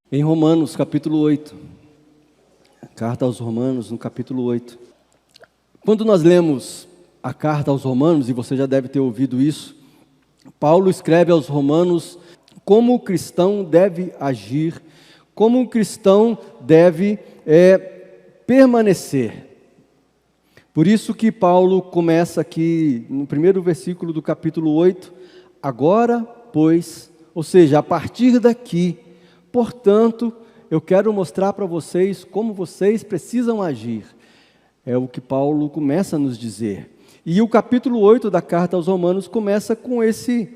Em Romanos, capítulo 8, carta aos Romanos, no capítulo 8. Quando nós lemos a carta aos Romanos, e você já deve ter ouvido isso, Paulo escreve aos Romanos como o cristão deve agir, como o cristão deve permanecer. Por isso que Paulo começa aqui no primeiro versículo do capítulo 8, agora, pois, ou seja, a partir daqui, portanto, eu quero mostrar para vocês como vocês precisam agir. É o que Paulo começa a nos dizer. E o capítulo 8 da carta aos Romanos começa com esse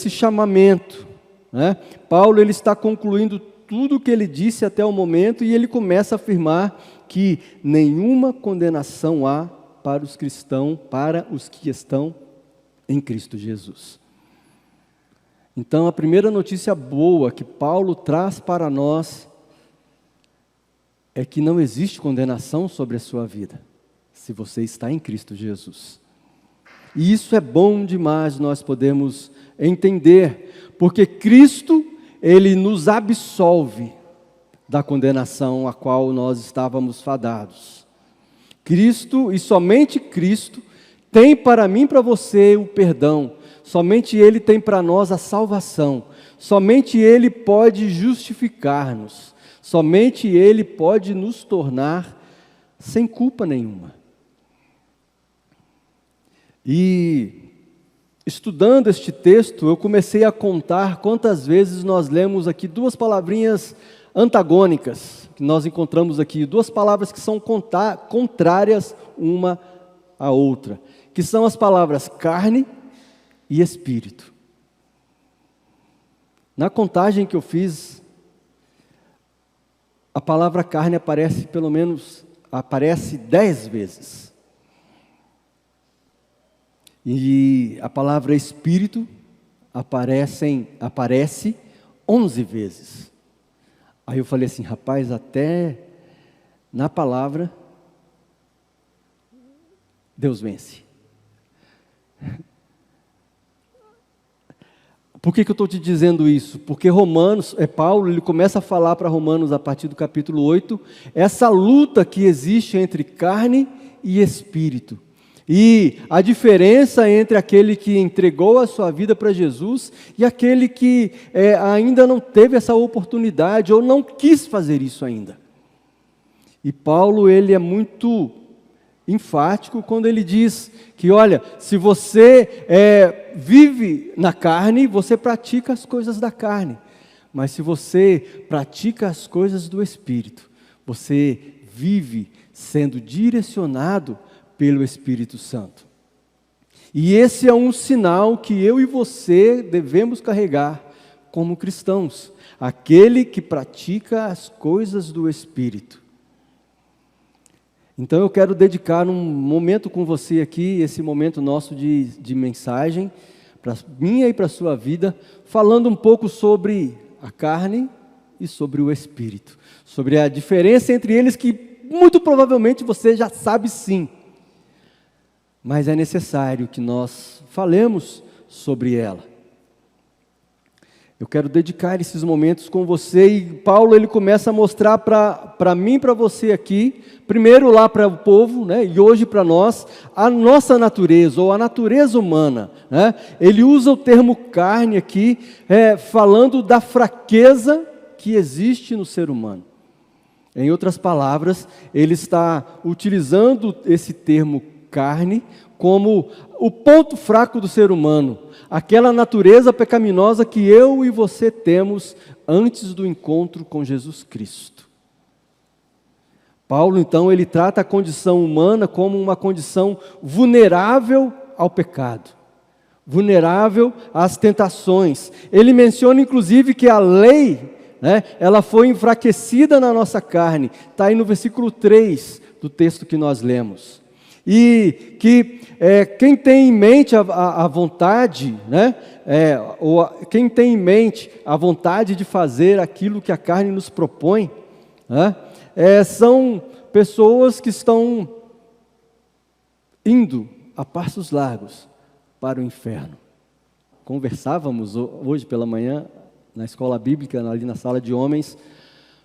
chamamento, né? Paulo ele está concluindo tudo o que ele disse até o momento e ele começa a afirmar que nenhuma condenação há para os cristãos, para os que estão em Cristo Jesus. Então, a primeira notícia boa que Paulo traz para nós é que não existe condenação sobre a sua vida, se você está em Cristo Jesus. E isso é bom demais nós podemos entender, porque Cristo, Ele nos absolve da condenação a qual nós estávamos fadados. Cristo, e somente Cristo, tem para mim e para você o perdão. Somente Ele tem para nós a salvação. Somente Ele pode justificar-nos. Somente Ele pode nos tornar sem culpa nenhuma. E, estudando este texto, eu comecei a contar quantas vezes nós lemos aqui duas palavrinhas antagônicas, que nós encontramos aqui, duas palavras que são contrárias uma à outra, que são as palavras carne e espírito. Na contagem que eu fiz, a palavra carne aparece 10 vezes. E a palavra espírito aparece 11 vezes. Aí eu falei assim, rapaz, até na palavra, Deus vence. Por que eu estou te dizendo isso? Porque Paulo ele começa a falar para Romanos, a partir do capítulo 8, essa luta que existe entre carne e espírito. E a diferença entre aquele que entregou a sua vida para Jesus e aquele que ainda não teve essa oportunidade ou não quis fazer isso ainda. E Paulo ele é muito enfático quando ele diz que, olha, se você vive na carne, você pratica as coisas da carne. Mas se você pratica as coisas do Espírito, você vive sendo direcionado pelo Espírito Santo. E esse é um sinal que eu e você devemos carregar como cristãos. Aquele que pratica as coisas do Espírito. Então eu quero dedicar um momento com você aqui, esse momento nosso de mensagem, para minha e para a sua vida, falando um pouco sobre a carne e sobre o Espírito. Sobre a diferença entre eles que muito provavelmente você já sabe sim. Mas é necessário que nós falemos sobre ela. Eu quero dedicar esses momentos com você e Paulo ele começa a mostrar para mim e para você aqui, primeiro lá para o povo, né, e hoje para nós, a nossa natureza ou a natureza humana. Né? Ele usa o termo carne aqui, falando da fraqueza que existe no ser humano. Em outras palavras, ele está utilizando esse termo carne como o ponto fraco do ser humano, aquela natureza pecaminosa que eu e você temos antes do encontro com Jesus Cristo. Paulo, então, ele trata a condição humana como uma condição vulnerável ao pecado, vulnerável às tentações. Ele menciona, inclusive, que a lei, ela foi enfraquecida na nossa carne, está aí no versículo 3 do texto que nós lemos. E que quem tem em mente a vontade, ou quem tem em mente a vontade de fazer aquilo que a carne nos propõe, são pessoas que estão indo a passos largos para o inferno. Conversávamos hoje pela manhã na escola bíblica, ali na sala de homens,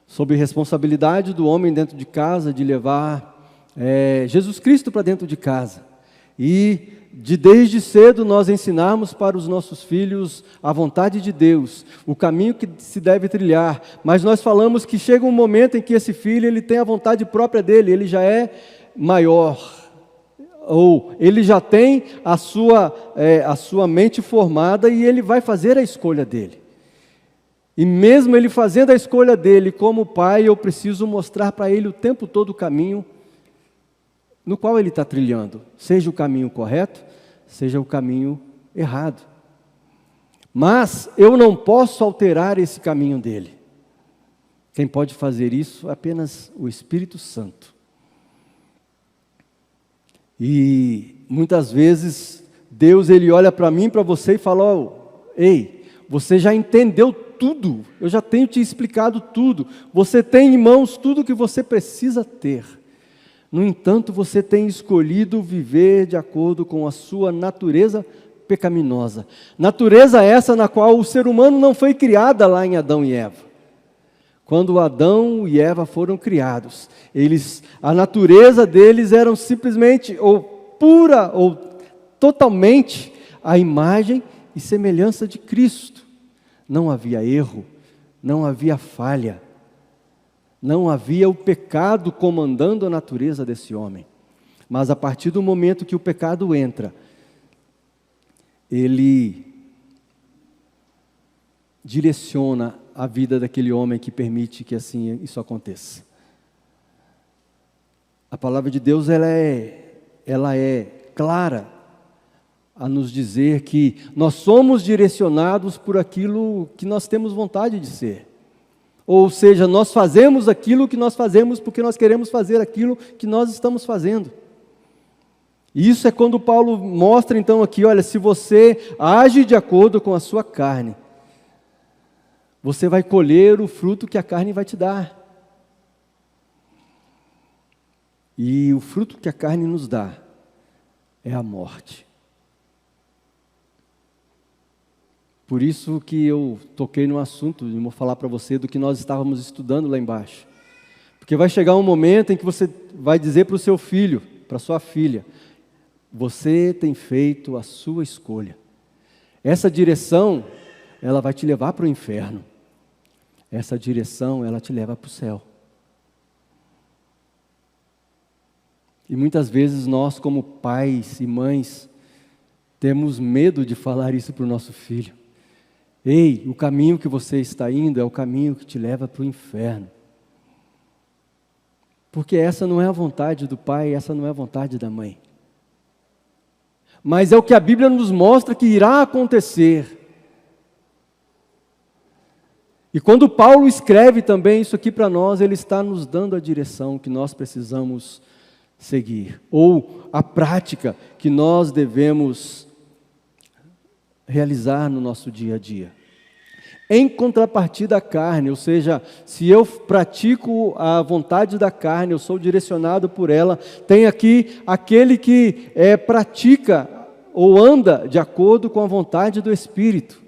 sobre responsabilidade do homem dentro de casa, de levar Jesus Cristo para dentro de casa. E desde cedo nós ensinarmos para os nossos filhos a vontade de Deus, o caminho que se deve trilhar. Mas nós falamos que chega um momento em que esse filho ele tem a vontade própria dele, ele já é maior, ou ele já tem a sua mente formada e ele vai fazer a escolha dele. E mesmo ele fazendo a escolha dele como pai, eu preciso mostrar para ele o tempo todo o caminho no qual ele está trilhando, seja o caminho correto, seja o caminho errado. Mas eu não posso alterar esse caminho dele. Quem pode fazer isso é apenas o Espírito Santo. E muitas vezes Deus ele olha para mim, para você e fala: ei, você já entendeu tudo, eu já tenho te explicado tudo, você tem em mãos tudo o que você precisa ter. No entanto, você tem escolhido viver de acordo com a sua natureza pecaminosa. Natureza essa na qual o ser humano não foi criado lá em Adão e Eva. Quando Adão e Eva foram criados, a natureza deles era simplesmente, ou pura, ou totalmente, a imagem e semelhança de Cristo. Não havia erro, não havia falha. Não havia o pecado comandando a natureza desse homem. Mas a partir do momento que o pecado entra, ele direciona a vida daquele homem que permite que assim isso aconteça. A palavra de Deus ela é clara a nos dizer que nós somos direcionados por aquilo que nós temos vontade de ser. Ou seja, nós fazemos aquilo que nós fazemos porque nós queremos fazer aquilo que nós estamos fazendo. E isso é quando Paulo mostra então aqui, olha, se você age de acordo com a sua carne, você vai colher o fruto que a carne vai te dar. E o fruto que a carne nos dá é a morte. Por isso que eu toquei no assunto, e vou falar para você do que nós estávamos estudando lá embaixo. Porque vai chegar um momento em que você vai dizer para o seu filho, para a sua filha, você tem feito a sua escolha. Essa direção, ela vai te levar para o inferno. Essa direção, ela te leva para o céu. E muitas vezes nós, como pais e mães, temos medo de falar isso para o nosso filho. Ei, o caminho que você está indo é o caminho que te leva para o inferno. Porque essa não é a vontade do pai, essa não é a vontade da mãe. Mas é o que a Bíblia nos mostra que irá acontecer. E quando Paulo escreve também isso aqui para nós, ele está nos dando a direção que nós precisamos seguir, ou a prática que nós devemos realizar no nosso dia a dia. Em contrapartida à carne, ou seja, se eu pratico a vontade da carne, eu sou direcionado por ela, tem aqui aquele que pratica ou anda de acordo com a vontade do Espírito.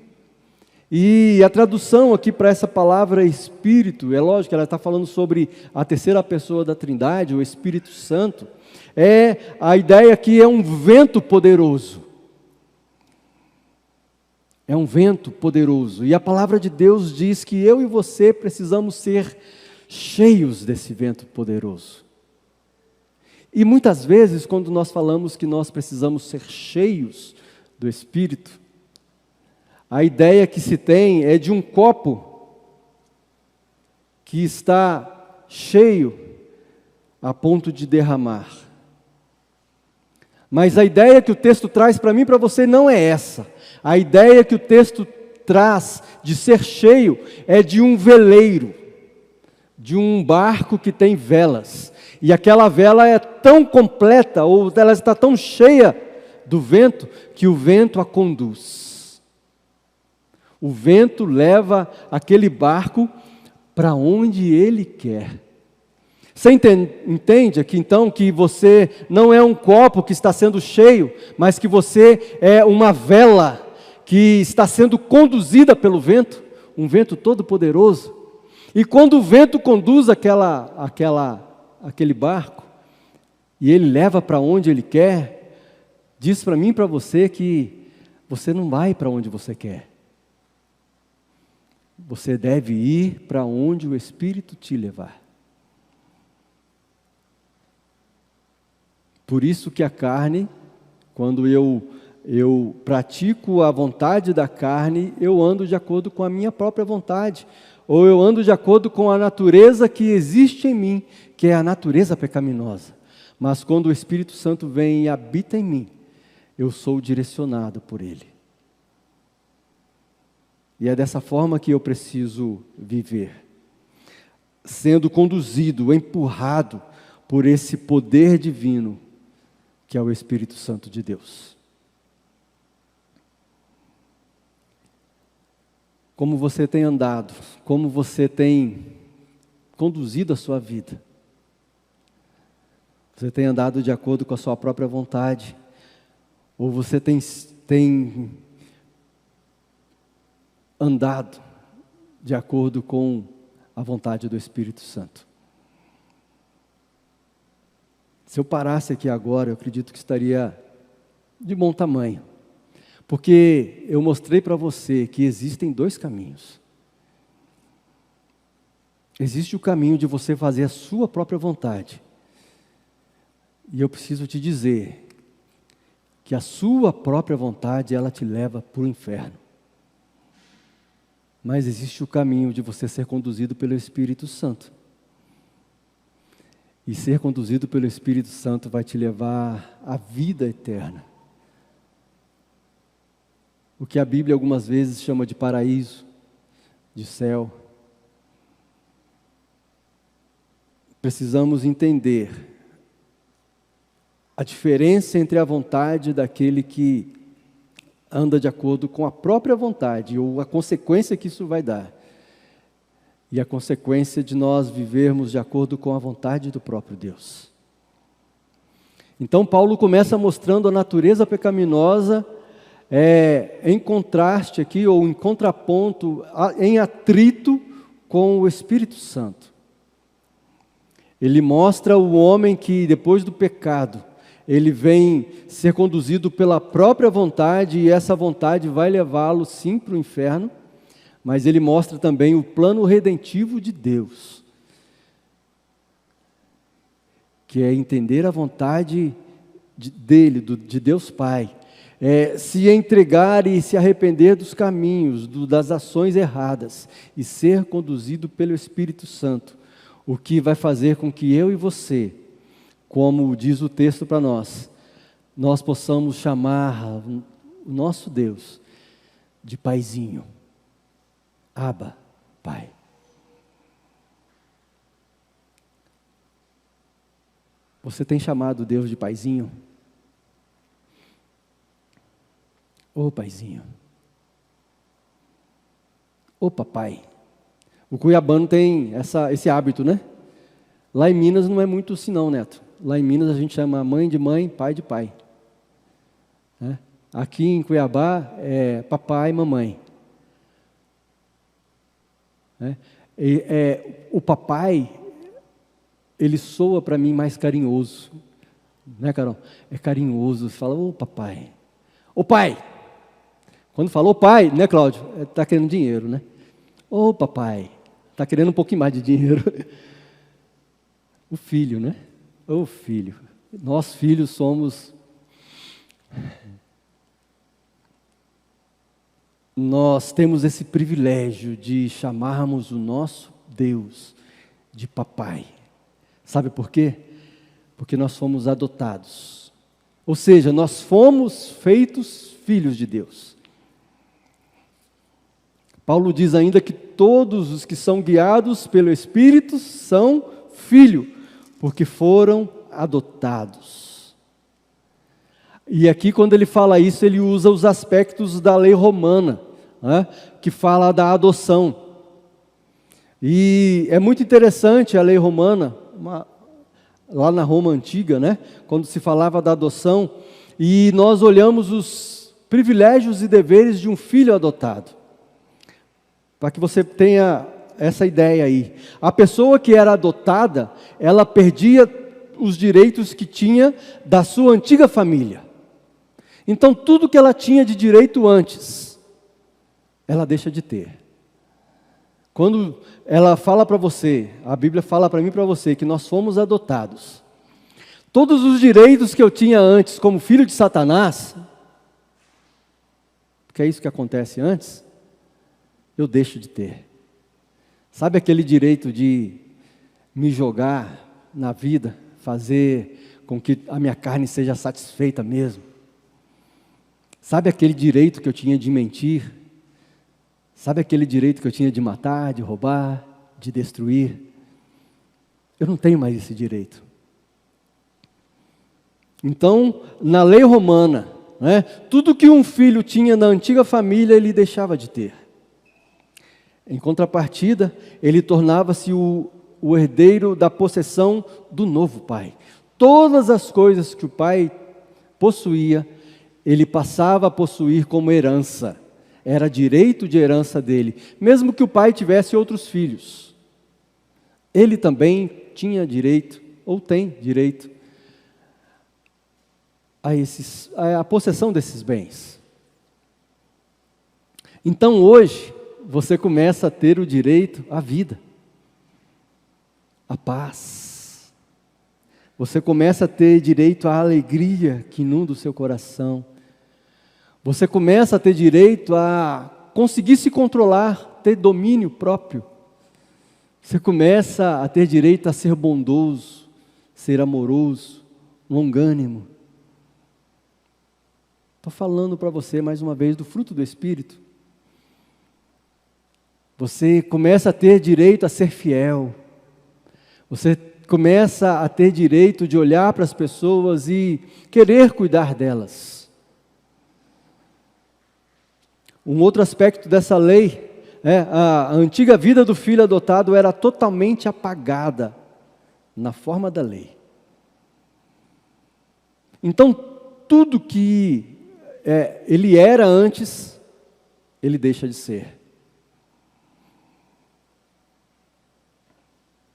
E a tradução aqui para essa palavra Espírito, é lógico, ela está falando sobre a terceira pessoa da Trindade, o Espírito Santo, a ideia que é um vento poderoso. É um vento poderoso. E a palavra de Deus diz que eu e você precisamos ser cheios desse vento poderoso. E muitas vezes, quando nós falamos que nós precisamos ser cheios do Espírito, a ideia que se tem é de um copo que está cheio a ponto de derramar. Mas a ideia que o texto traz para mim e para você não é essa. A ideia que o texto traz de ser cheio é de um veleiro, de um barco que tem velas. E aquela vela é tão completa, ou ela está tão cheia do vento, que o vento a conduz. O vento leva aquele barco para onde ele quer. Você entende aqui então que você não é um copo que está sendo cheio, mas que você é uma vela que está sendo conduzida pelo vento? um vento todo poderoso. E quando o vento conduz aquele barco, e ele leva para onde ele quer, diz para mim e para você que você não vai para onde você quer. Você deve ir para onde o Espírito te levar. Por isso que a carne, quando eu pratico a vontade da carne, eu ando de acordo com a minha própria vontade, ou eu ando de acordo com a natureza que existe em mim, que é a natureza pecaminosa. Mas quando o Espírito Santo vem e habita em mim, eu sou direcionado por Ele. E é dessa forma que eu preciso viver, sendo conduzido, empurrado por esse poder divino, que é o Espírito Santo de Deus. Como você tem andado, como você tem conduzido a sua vida? Você tem andado de acordo com a sua própria vontade? Ou você tem andado de acordo com a vontade do Espírito Santo? Se eu parasse aqui agora, eu acredito que estaria de bom tamanho. Porque eu mostrei para você que existem dois caminhos. Existe o caminho de você fazer a sua própria vontade. E eu preciso te dizer que a sua própria vontade, ela te leva para o inferno. Mas existe o caminho de você ser conduzido pelo Espírito Santo. E ser conduzido pelo Espírito Santo vai te levar à vida eterna. O que a Bíblia algumas vezes chama de paraíso, de céu. Precisamos entender a diferença entre a vontade daquele que anda de acordo com a própria vontade, ou a consequência que isso vai dar, e a consequência de nós vivermos de acordo com a vontade do próprio Deus. Então Paulo começa mostrando a natureza pecaminosa, em contraste aqui, ou em contraponto, em atrito com o Espírito Santo. Ele mostra o homem que depois do pecado, ele vem ser conduzido pela própria vontade, e essa vontade vai levá-lo sim para o inferno, mas ele mostra também o plano redentivo de Deus, que é entender a vontade dele, de Deus Pai, se entregar e se arrepender dos caminhos, das ações erradas, e ser conduzido pelo Espírito Santo, o que vai fazer com que eu e você, como diz o texto para nós possamos chamar o nosso Deus de Paizinho. Abba, Pai. Você tem chamado Deus de Paizinho? Ô Paizinho. Ô Papai. O cuiabano tem esse hábito, né? Lá em Minas não é muito assim não, Neto. Lá em Minas a gente chama mãe de mãe, pai de pai. Aqui em Cuiabá é papai e mamãe. O papai, ele soa para mim mais carinhoso. Né, Carol? É carinhoso, você fala, ô papai. Ô pai! Quando fala ô pai, né, Cláudio? Está querendo dinheiro, né? Ô papai! Está querendo um pouquinho mais de dinheiro. O filho, né? Ô filho. Nós filhos somos... Nós temos esse privilégio de chamarmos o nosso Deus de papai. Sabe por quê? Porque nós fomos adotados. Ou seja, nós fomos feitos filhos de Deus. Paulo diz ainda que todos os que são guiados pelo Espírito são filhos, porque foram adotados. E aqui quando ele fala isso, ele usa os aspectos da lei romana, né, que fala da adoção. E é muito interessante a lei romana, lá na Roma antiga, né, quando se falava da adoção, e nós olhamos os privilégios e deveres de um filho adotado. para que você tenha essa ideia aí. A pessoa que era adotada, ela perdia os direitos que tinha da sua antiga família. Então, tudo que ela tinha de direito antes, ela deixa de ter. Quando ela fala para você, a Bíblia fala para mim e para você, que nós fomos adotados. Todos os direitos que eu tinha antes, como filho de Satanás, porque é isso que acontece antes, eu deixo de ter. Sabe aquele direito de me jogar na vida, fazer com que a minha carne seja satisfeita mesmo? Sabe aquele direito que eu tinha de mentir? Sabe aquele direito que eu tinha de matar, de roubar, de destruir? Eu não tenho mais esse direito. Então, na lei romana, tudo que um filho tinha na antiga família, ele deixava de ter. Em contrapartida, ele tornava-se o herdeiro da possessão do novo pai. Todas as coisas que o pai possuía, ele passava a possuir como herança. Era direito de herança dele, mesmo que o pai tivesse outros filhos. Ele também tinha direito, ou tem direito, a possessão desses bens. Então hoje, você começa a ter o direito à vida, à paz. Você começa a ter direito à alegria que inunda o seu coração. Você começa a ter direito a conseguir se controlar, ter domínio próprio. Você começa a ter direito a ser bondoso, ser amoroso, longânimo. Estou falando para você mais uma vez do fruto do Espírito. Você começa a ter direito a ser fiel. Você começa a ter direito de olhar para as pessoas e querer cuidar delas. Um outro aspecto dessa lei, a antiga vida do filho adotado era totalmente apagada na forma da lei. Então, tudo que ele era antes, ele deixa de ser.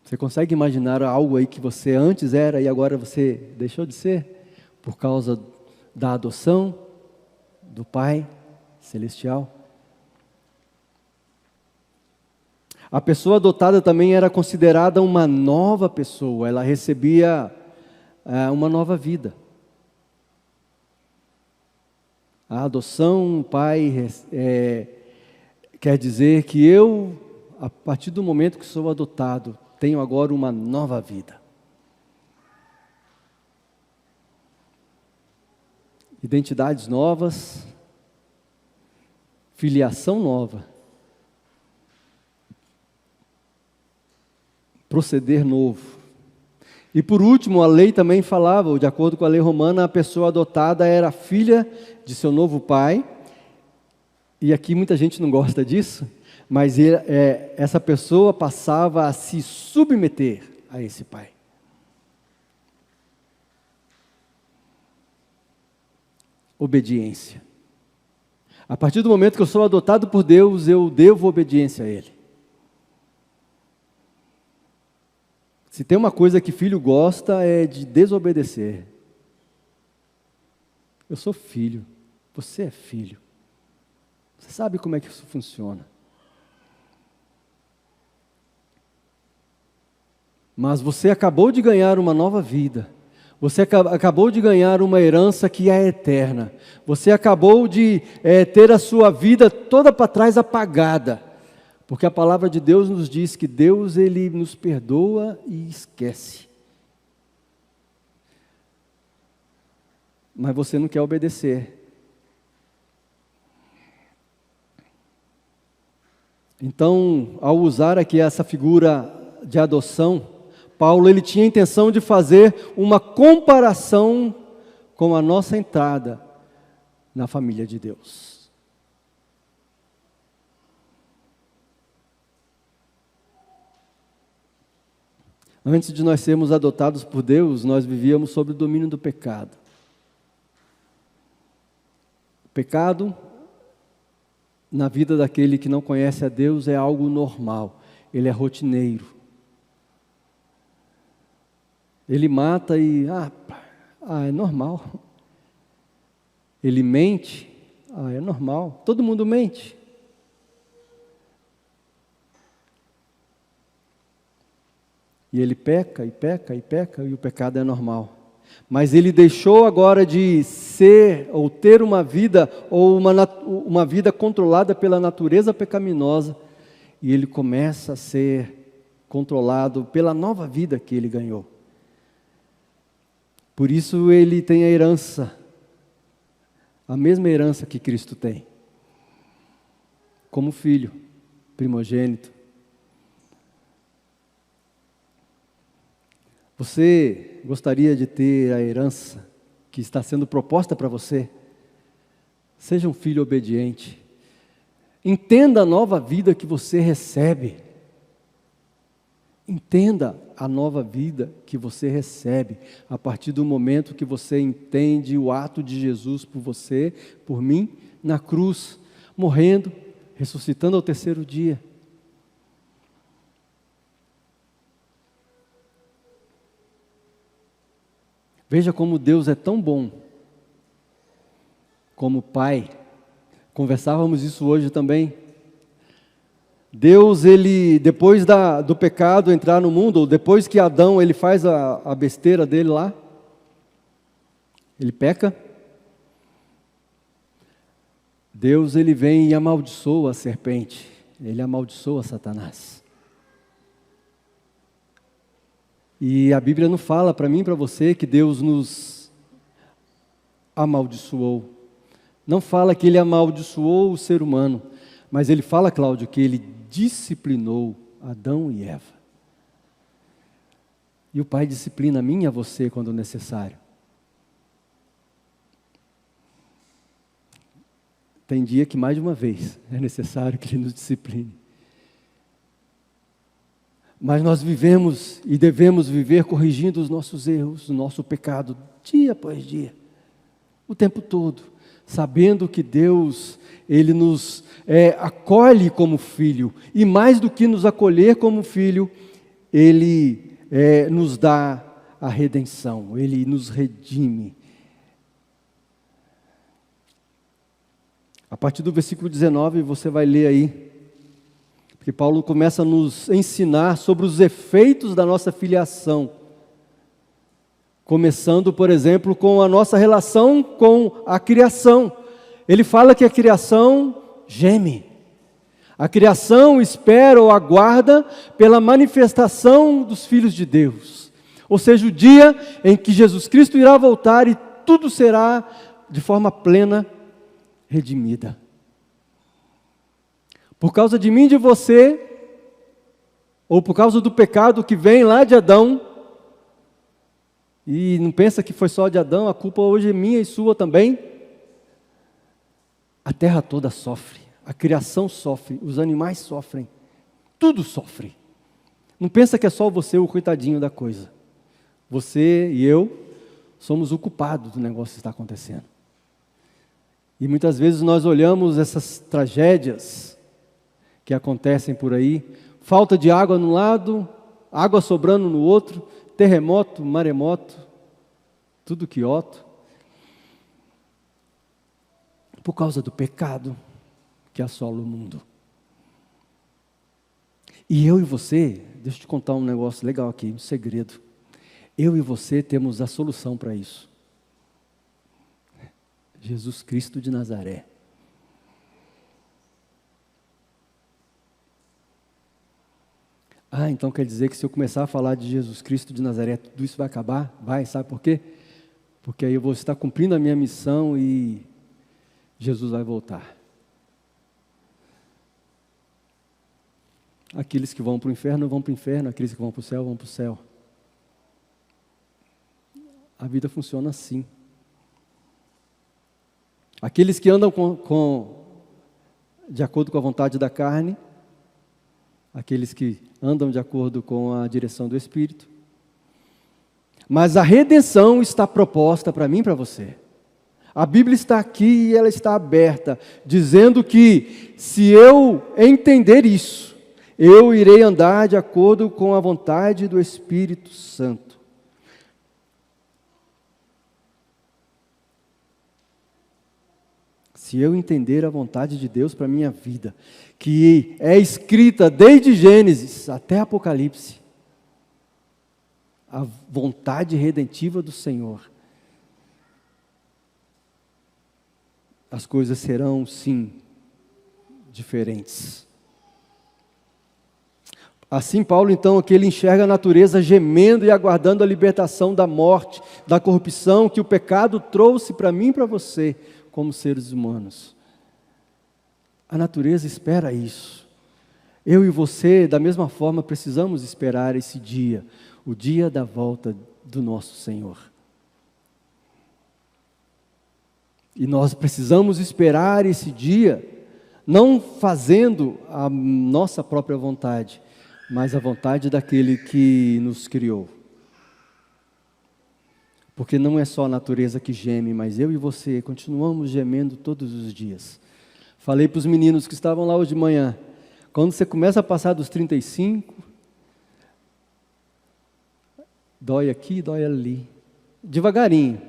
Você consegue imaginar algo aí que você antes era e agora você deixou de ser? Por causa da adoção do Pai Celestial? A pessoa adotada também era considerada uma nova pessoa, ela recebia uma nova vida. A adoção, o pai quer dizer que eu, a partir do momento que sou adotado, tenho agora uma nova vida. Identidades novas, filiação nova, proceder novo. E por último, a lei também falava, de acordo com a lei romana, a pessoa adotada era filha de seu novo pai. E aqui muita gente não gosta disso, mas essa pessoa passava a se submeter a esse pai. Obediência. A partir do momento que eu sou adotado por Deus, eu devo obediência a Ele. Se tem uma coisa que filho gosta é de desobedecer. Eu sou filho, você é filho. Você sabe como é que isso funciona. Mas você acabou de ganhar uma nova vida. Você acabou de ganhar uma herança que é eterna. Você acabou de ter a sua vida toda para trás apagada. Porque a palavra de Deus nos diz que Deus, Ele nos perdoa e esquece. Mas você não quer obedecer. Então, ao usar aqui essa figura de adoção, Paulo ele tinha a intenção de fazer uma comparação com a nossa entrada na família de Deus. Antes de nós sermos adotados por Deus, nós vivíamos sob o domínio do pecado. O pecado na vida daquele que não conhece a Deus é algo normal, ele é rotineiro. Ele mata e, é normal. Ele mente, é normal, todo mundo mente. E ele peca, e peca, e peca, e o pecado é normal. Mas ele deixou agora de ser, ou ter uma vida, ou uma vida controlada pela natureza pecaminosa, e ele começa a ser controlado pela nova vida que ele ganhou. Por isso ele tem a herança, a mesma herança que Cristo tem, como filho, primogênito. Você gostaria de ter a herança que está sendo proposta para você? Seja um filho obediente. Entenda a nova vida que você recebe. Entenda a nova vida que você recebe a partir do momento que você entende o ato de Jesus por você, por mim, na cruz, morrendo, ressuscitando ao terceiro dia. Veja como Deus é tão bom, como Pai. Conversávamos isso hoje também. Deus, ele, depois do pecado entrar no mundo, ou depois que Adão ele faz a besteira dele lá, ele peca, Deus ele vem e amaldiçoa a serpente, ele amaldiçoa Satanás. E a Bíblia não fala para mim e para você que Deus nos amaldiçoou. Não fala que ele amaldiçoou o ser humano, mas ele fala, Cláudio, que ele disciplinou Adão e Eva. E o Pai disciplina a mim e a você quando necessário. Tem dia que mais de uma vez é necessário que ele nos discipline. Mas nós vivemos e devemos viver corrigindo os nossos erros, o nosso pecado, dia após dia, o tempo todo, sabendo que Deus, ele nos acolhe como filho, e mais do que nos acolher como filho, ele nos dá a redenção, ele nos redime. A partir do versículo 19, você vai ler aí, porque Paulo começa a nos ensinar sobre os efeitos da nossa filiação. Começando, por exemplo, com a nossa relação com a criação. Ele fala que a criação geme. A criação espera ou aguarda pela manifestação dos filhos de Deus. Ou seja, o dia em que Jesus Cristo irá voltar e tudo será de forma plena redimida. Por causa de mim e de você, ou por causa do pecado que vem lá de Adão, e não pensa que foi só de Adão, a culpa hoje é minha e sua também. A terra toda sofre, a criação sofre, os animais sofrem, tudo sofre. Não pensa que é só você o coitadinho da coisa. Você e eu somos o culpado do negócio que está acontecendo. E muitas vezes nós olhamos essas tragédias que acontecem por aí, falta de água num lado, água sobrando no outro, terremoto, maremoto, tudo quioto, por causa do pecado que assola o mundo. E eu e você, deixa eu te contar um negócio legal aqui, um segredo. Eu e você temos a solução para isso. Jesus Cristo de Nazaré. Então quer dizer que se eu começar a falar de Jesus Cristo de Nazaré, tudo isso vai acabar? Vai, sabe por quê? Porque aí eu vou estar cumprindo a minha missão e Jesus vai voltar. Aqueles que vão para o inferno vão para o inferno, aqueles que vão para o céu vão para o céu. A vida funciona assim. Aqueles que andam de acordo com a vontade da carne, aqueles que andam de acordo com a direção do Espírito. Mas a redenção está proposta para mim e para você. A Bíblia está aqui e ela está aberta, dizendo que se eu entender isso, eu irei andar de acordo com a vontade do Espírito Santo. Se eu entender a vontade de Deus para a minha vida, que é escrita desde Gênesis até Apocalipse, a vontade redentiva do Senhor, as coisas serão, sim, diferentes. Assim, Paulo, então, aqui ele enxerga a natureza gemendo e aguardando a libertação da morte, da corrupção que o pecado trouxe para mim e para você, como seres humanos. A natureza espera isso. Eu e você, da mesma forma, precisamos esperar esse dia, o dia da volta do nosso Senhor. E nós precisamos esperar esse dia, não fazendo a nossa própria vontade, mas a vontade daquele que nos criou. Porque não é só a natureza que geme, mas eu e você continuamos gemendo todos os dias. Falei para os meninos que estavam lá hoje de manhã, quando você começa a passar dos 35, dói aqui, dói ali, devagarinho.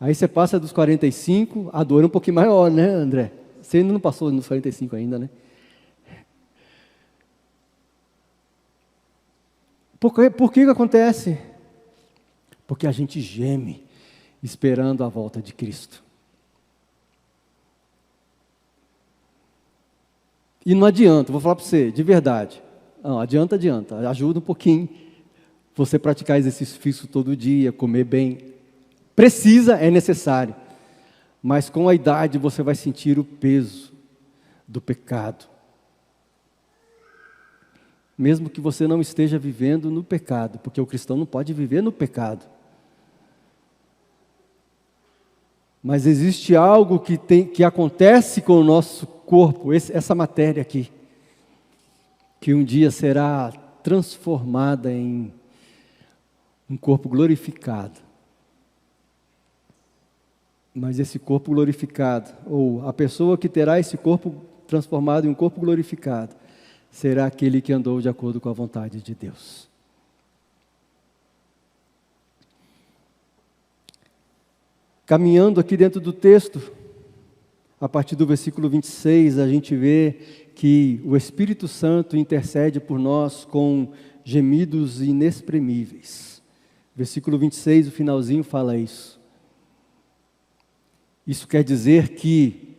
Aí você passa dos 45, a dor é um pouquinho maior, né, André? Você ainda não passou nos 45 ainda, né? Por que acontece? Porque a gente geme esperando a volta de Cristo. E não adianta, vou falar para você, de verdade. Não, adianta, ajuda um pouquinho. Você praticar exercício físico todo dia, comer bem. Precisa, é necessário. Mas com a idade você vai sentir o peso do pecado. Mesmo que você não esteja vivendo no pecado, porque o cristão não pode viver no pecado. Mas existe algo que acontece com o nosso corpo, essa matéria aqui, que um dia será transformada em um corpo glorificado. Mas esse corpo glorificado, ou a pessoa que terá esse corpo transformado em um corpo glorificado, será aquele que andou de acordo com a vontade de Deus. Caminhando aqui dentro do texto, a partir do versículo 26, a gente vê que o Espírito Santo intercede por nós com gemidos inexprimíveis. Versículo 26, o finalzinho fala isso. Isso quer dizer que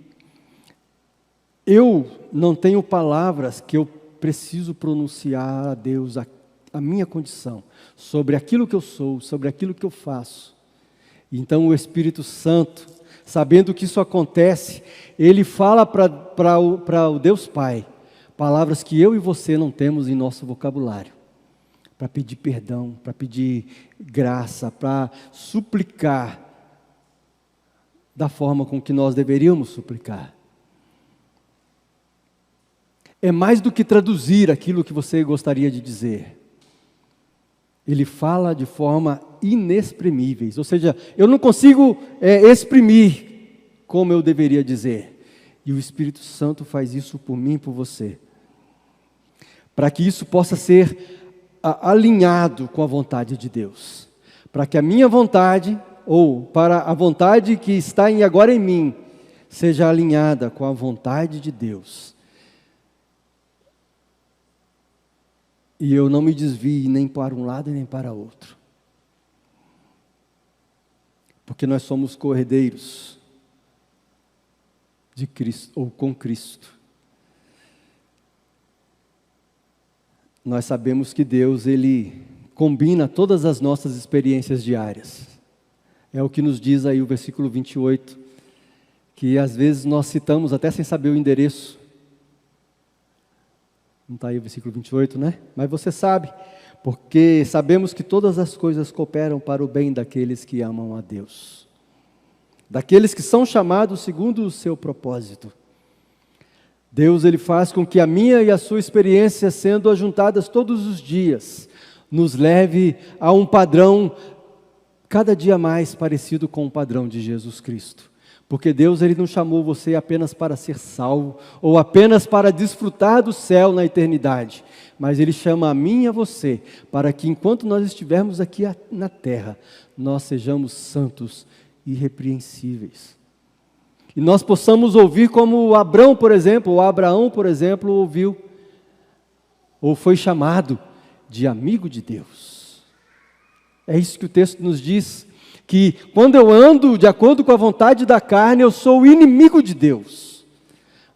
eu não tenho palavras que eu preciso pronunciar a Deus, a minha condição, sobre aquilo que eu sou, sobre aquilo que eu faço. Então o Espírito Santo, sabendo que isso acontece, ele fala para o Deus Pai, palavras que eu e você não temos em nosso vocabulário, para pedir perdão, para pedir graça, para suplicar da forma com que nós deveríamos suplicar. É mais do que traduzir aquilo que você gostaria de dizer. Ele fala de forma inexprimíveis, ou seja, eu não consigo exprimir como eu deveria dizer. E o Espírito Santo faz isso por mim e por você. Para que isso possa ser alinhado com a vontade de Deus. Para que a minha vontade, ou para a vontade que está agora em mim, seja alinhada com a vontade de Deus. E eu não me desvie nem para um lado e nem para outro. Porque nós somos co-herdeiros de Cristo, ou com Cristo. Nós sabemos que Deus, Ele combina todas as nossas experiências diárias. É o que nos diz aí o versículo 28, que às vezes nós citamos até sem saber o endereço. Não está aí o versículo 28, né? Mas você sabe, porque sabemos que todas as coisas cooperam para o bem daqueles que amam a Deus. Daqueles que são chamados segundo o seu propósito. Deus, Ele faz com que a minha e a sua experiência, sendo ajuntadas todos os dias, nos leve a um padrão cada dia mais parecido com o padrão de Jesus Cristo. Porque Deus, Ele não chamou você apenas para ser salvo, ou apenas para desfrutar do céu na eternidade, mas Ele chama a mim e a você, para que enquanto nós estivermos aqui na terra, nós sejamos santos e irrepreensíveis. E nós possamos ouvir como Abraão, por exemplo, ouviu, ou foi chamado de amigo de Deus. É isso que o texto nos diz, que quando eu ando de acordo com a vontade da carne, eu sou o inimigo de Deus.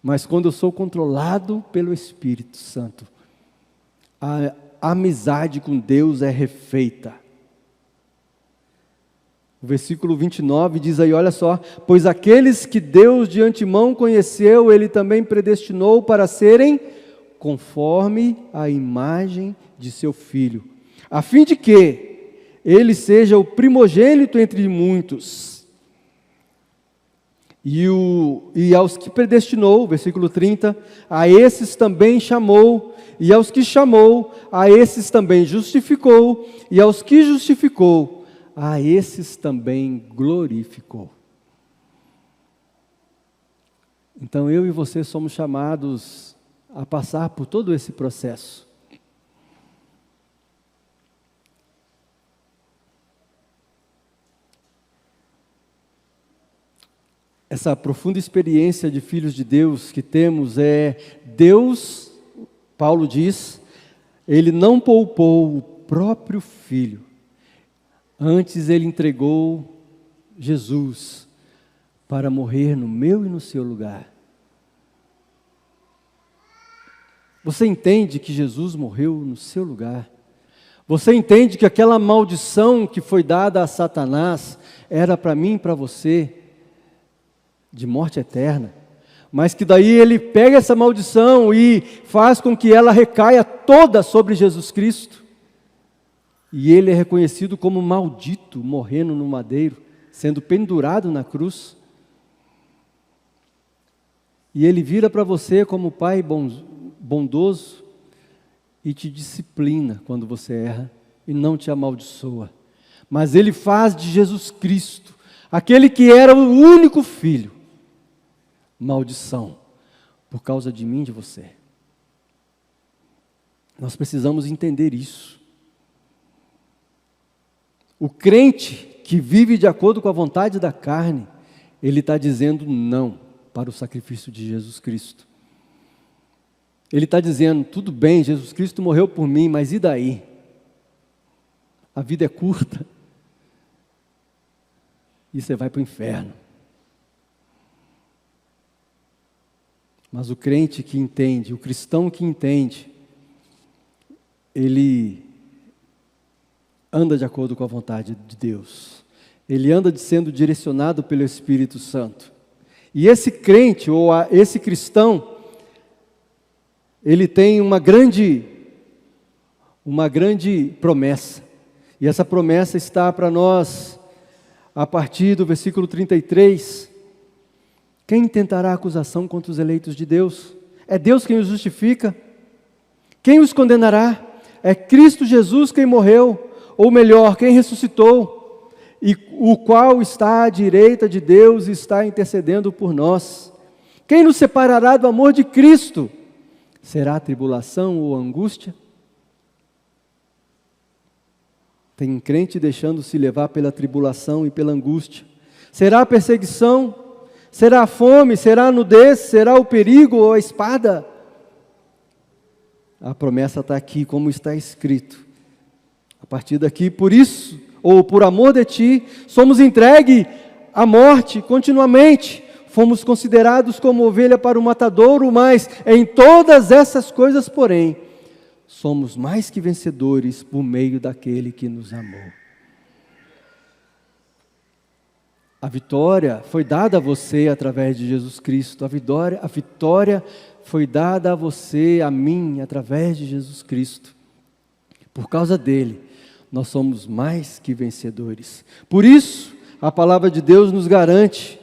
Mas quando eu sou controlado pelo Espírito Santo, a amizade com Deus é refeita. O versículo 29 diz aí, olha só: pois aqueles que Deus de antemão conheceu, Ele também predestinou para serem conforme a imagem de seu Filho, a fim de que Ele seja o primogênito entre muitos. E aos que predestinou, versículo 30, a esses também chamou, e aos que chamou, a esses também justificou, e aos que justificou, a esses também glorificou. Então eu e você somos chamados a passar por todo esse processo. Essa profunda experiência de filhos de Deus que temos é Deus, Paulo diz, Ele não poupou o próprio Filho, antes Ele entregou Jesus para morrer no meu e no seu lugar. Você entende que Jesus morreu no seu lugar? Você entende que aquela maldição que foi dada a Satanás era para mim e para você, de morte eterna, mas que daí Ele pega essa maldição e faz com que ela recaia toda sobre Jesus Cristo, e Ele é reconhecido como maldito, morrendo no madeiro, sendo pendurado na cruz, e Ele vira para você como Pai bondoso e te disciplina quando você erra e não te amaldiçoa, mas Ele faz de Jesus Cristo, aquele que era o único Filho, maldição, por causa de mim e de você. Nós precisamos entender isso. O crente que vive de acordo com a vontade da carne, ele está dizendo não para o sacrifício de Jesus Cristo. Ele está dizendo, tudo bem, Jesus Cristo morreu por mim, mas e daí? A vida é curta, e você vai para o inferno. Mas o crente que entende, o cristão que entende, ele anda de acordo com a vontade de Deus. Ele anda sendo direcionado pelo Espírito Santo. E esse crente, ou esse cristão, ele tem uma grande promessa. E essa promessa está para nós, a partir do versículo 33, quem tentará acusação contra os eleitos de Deus? É Deus quem os justifica. Quem os condenará? É Cristo Jesus quem morreu, ou melhor, quem ressuscitou, e o qual está à direita de Deus e está intercedendo por nós. Quem nos separará do amor de Cristo? Será tribulação ou angústia? Tem crente deixando-se levar pela tribulação e pela angústia. Será perseguição? Será a fome? Será a nudez? Será o perigo ou a espada? A promessa está aqui, como está escrito. A partir daqui, por isso, ou por amor de Ti, somos entregues à morte continuamente. Fomos considerados como ovelha para o matadouro, mas em todas essas coisas, porém, somos mais que vencedores por meio daquele que nos amou. A vitória foi dada a você através de Jesus Cristo. A vitória foi dada a você, a mim, através de Jesus Cristo. Por causa dele, nós somos mais que vencedores. Por isso, a palavra de Deus nos garante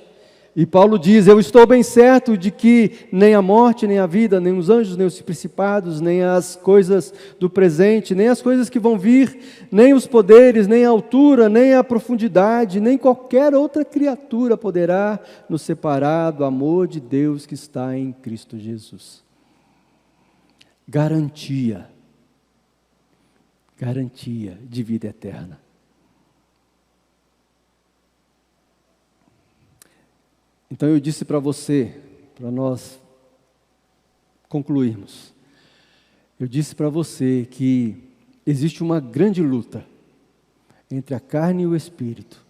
E Paulo diz: eu estou bem certo de que nem a morte, nem a vida, nem os anjos, nem os principados, nem as coisas do presente, nem as coisas que vão vir, nem os poderes, nem a altura, nem a profundidade, nem qualquer outra criatura poderá nos separar do amor de Deus que está em Cristo Jesus. Garantia de vida eterna. Então eu disse para você, para nós concluirmos, eu disse para você que existe uma grande luta entre a carne e o espírito.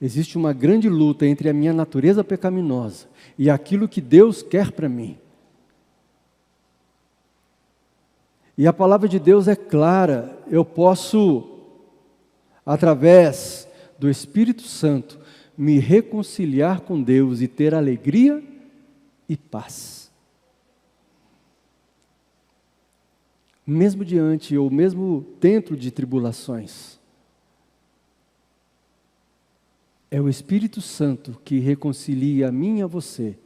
Existe uma grande luta entre a minha natureza pecaminosa e aquilo que Deus quer para mim. E a palavra de Deus é clara, eu posso, através do Espírito Santo, me reconciliar com Deus e ter alegria e paz. Mesmo diante ou mesmo dentro de tribulações. É o Espírito Santo que reconcilia a mim e a você,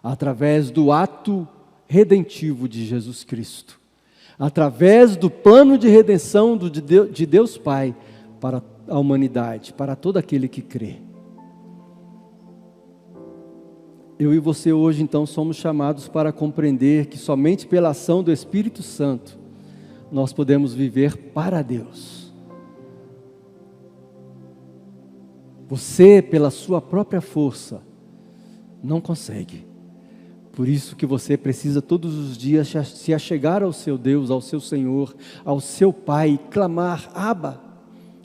através do ato redentivo de Jesus Cristo. Através do plano de redenção de Deus Pai para a humanidade, para todo aquele que crê. Eu e você hoje, então, somos chamados para compreender que somente pela ação do Espírito Santo nós podemos viver para Deus. Você, pela sua própria força, não consegue. Por isso que você precisa todos os dias se achegar ao seu Deus, ao seu Senhor, ao seu Pai, e clamar: Abba,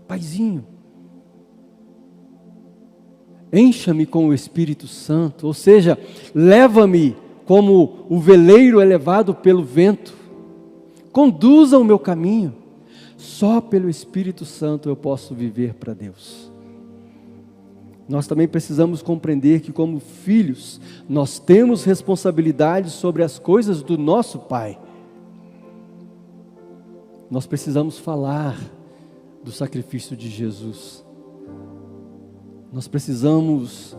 Paizinho. Encha-me com o Espírito Santo, ou seja, leva-me como o veleiro é levado pelo vento. Conduza o meu caminho. Só pelo Espírito Santo eu posso viver para Deus. Nós também precisamos compreender que, como filhos, nós temos responsabilidade sobre as coisas do nosso Pai. Nós precisamos falar do sacrifício de Jesus. Nós precisamos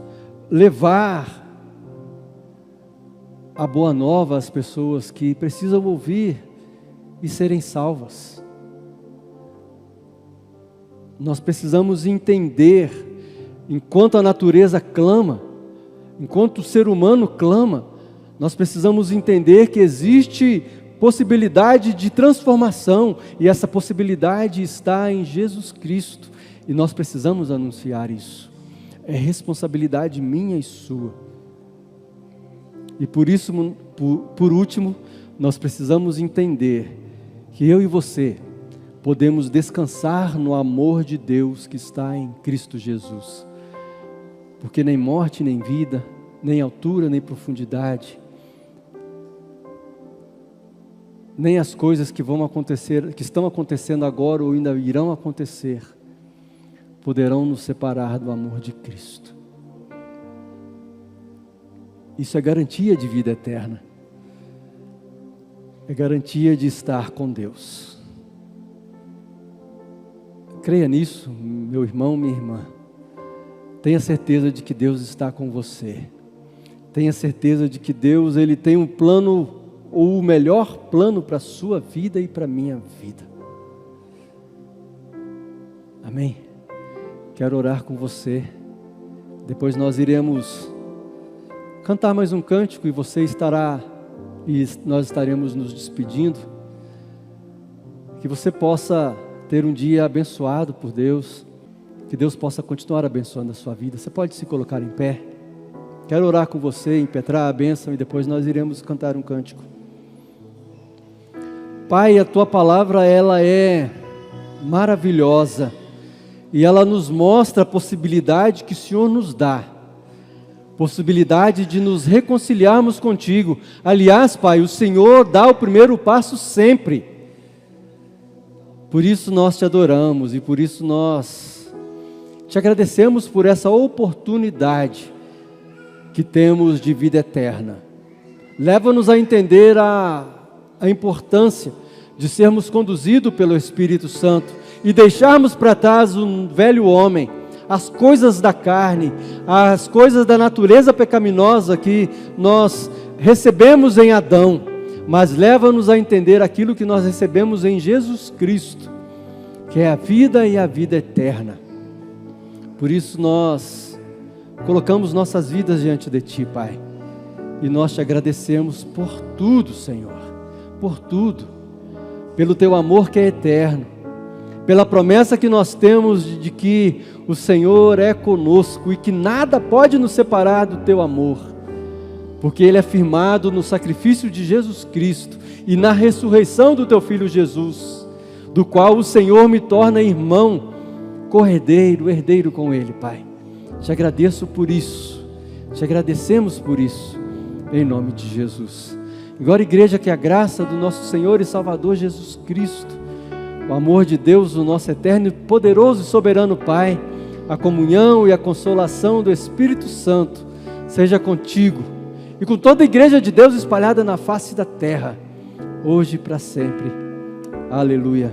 levar a boa nova às pessoas que precisam ouvir e serem salvas. Nós precisamos entender, enquanto a natureza clama, enquanto o ser humano clama, nós precisamos entender que existe possibilidade de transformação, e essa possibilidade está em Jesus Cristo, e nós precisamos anunciar isso. É responsabilidade minha e sua. E por isso, por último, nós precisamos entender que eu e você podemos descansar no amor de Deus que está em Cristo Jesus. Porque nem morte, nem vida, nem altura, nem profundidade, nem as coisas que vão acontecer, que estão acontecendo agora ou ainda irão acontecer, poderão nos separar do amor de Cristo. Isso é garantia de vida eterna. É garantia de estar com Deus. Creia nisso, meu irmão, minha irmã. Tenha certeza de que Deus está com você. Tenha certeza de que Deus, Ele tem um plano, ou o melhor plano para a sua vida e para a minha vida. Amém? Quero orar com você. Depois nós iremos cantar mais um cântico e você estará, e nós estaremos nos despedindo. Que você possa ter um dia abençoado por Deus. Que Deus possa continuar abençoando a sua vida. Você pode se colocar em pé. Quero orar com você, impetrar a bênção e depois nós iremos cantar um cântico. Pai, a Tua palavra, ela é maravilhosa. E ela nos mostra a possibilidade que o Senhor nos dá. Possibilidade de nos reconciliarmos contigo. Aliás, Pai, o Senhor dá o primeiro passo sempre. Por isso nós te adoramos e por isso nós te agradecemos por essa oportunidade que temos de vida eterna. Leva-nos a entender a importância de sermos conduzidos pelo Espírito Santo e deixarmos para trás um velho homem, as coisas da carne, as coisas da natureza pecaminosa que nós recebemos em Adão, mas leva-nos a entender aquilo que nós recebemos em Jesus Cristo, que é a vida e a vida eterna. Por isso nós colocamos nossas vidas diante de Ti, Pai, e nós Te agradecemos por tudo, Senhor, por tudo, pelo Teu amor que é eterno, pela promessa que nós temos de que o Senhor é conosco e que nada pode nos separar do Teu amor, porque Ele é firmado no sacrifício de Jesus Cristo e na ressurreição do Teu Filho Jesus, do qual o Senhor me torna irmão, corredeiro, herdeiro com Ele, Pai. Te agradeço por isso, te agradecemos por isso, em nome de Jesus. Agora, igreja, que a graça do nosso Senhor e Salvador Jesus Cristo, o amor de Deus, o nosso eterno, poderoso e soberano Pai, a comunhão e a consolação do Espírito Santo, seja contigo e com toda a igreja de Deus espalhada na face da terra, hoje e para sempre. Aleluia.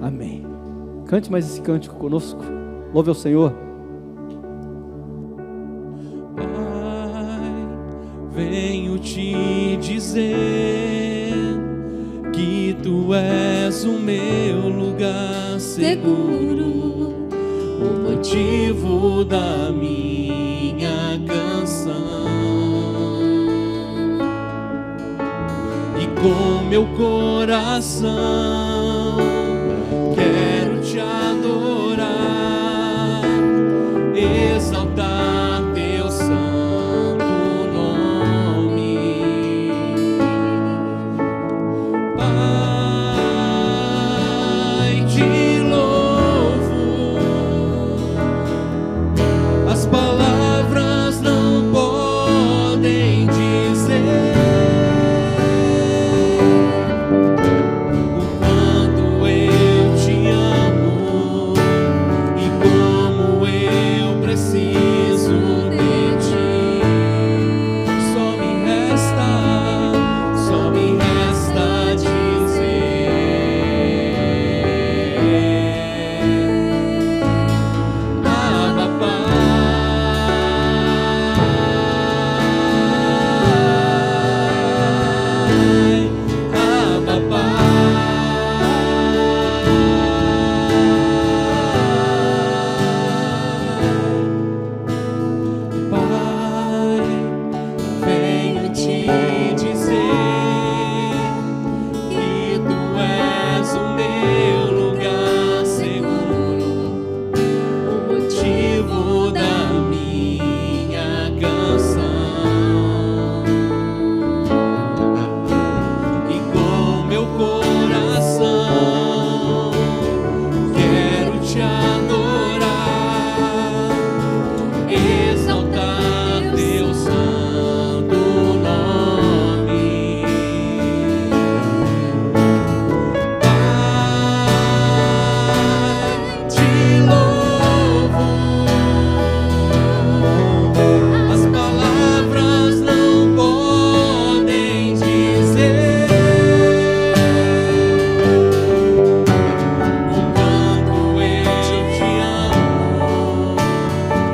Amém. Cante mais esse cântico conosco. Louve ao Senhor. Pai, venho te dizer que Tu és o meu lugar seguro, o motivo da minha canção. E com meu coração quero Te adorar, exaltar Teu santo nome. Pai, Te louvo, as palavras não podem dizer o quanto eu Te amo e como eu preciso de Ti. Só me resta dizer: Abba, Pai, Abba, Pai, venho te dizer que Tu és o meu lugar seguro, o motivo da minha canção. E com meu coração quero Te adorar, exaltar Teu santo nome. Pai, Te louvo, as palavras não podem dizer o quanto eu Te amo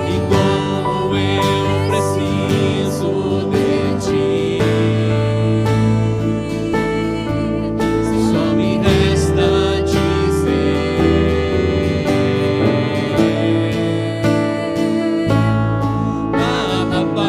e como eu preciso de Ti. Só me resta dizer: Abba,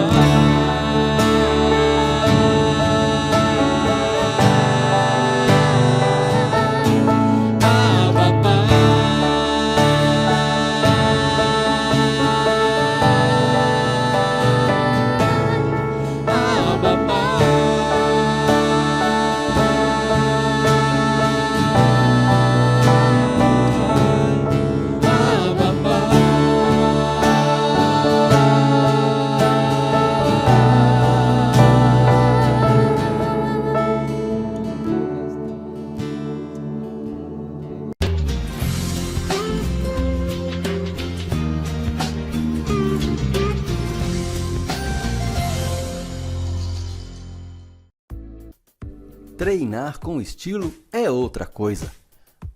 Treinar com estilo é outra coisa.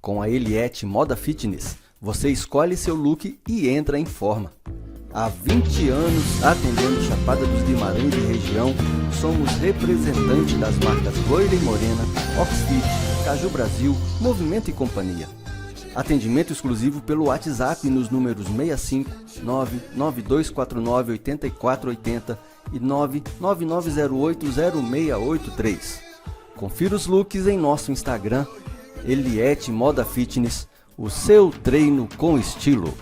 Com a Eliette Moda Fitness, Você escolhe seu look e entra em forma. Há 20 anos atendendo Chapada dos Guimarães e região, somos representante das marcas Loira e Morena, Oxfit, Caju Brasil, Movimento e Companhia. Atendimento exclusivo pelo WhatsApp nos números 65 99249 8480 e 999080683. Confira os looks em nosso Instagram, Eliette Moda Fitness, o seu treino com estilo.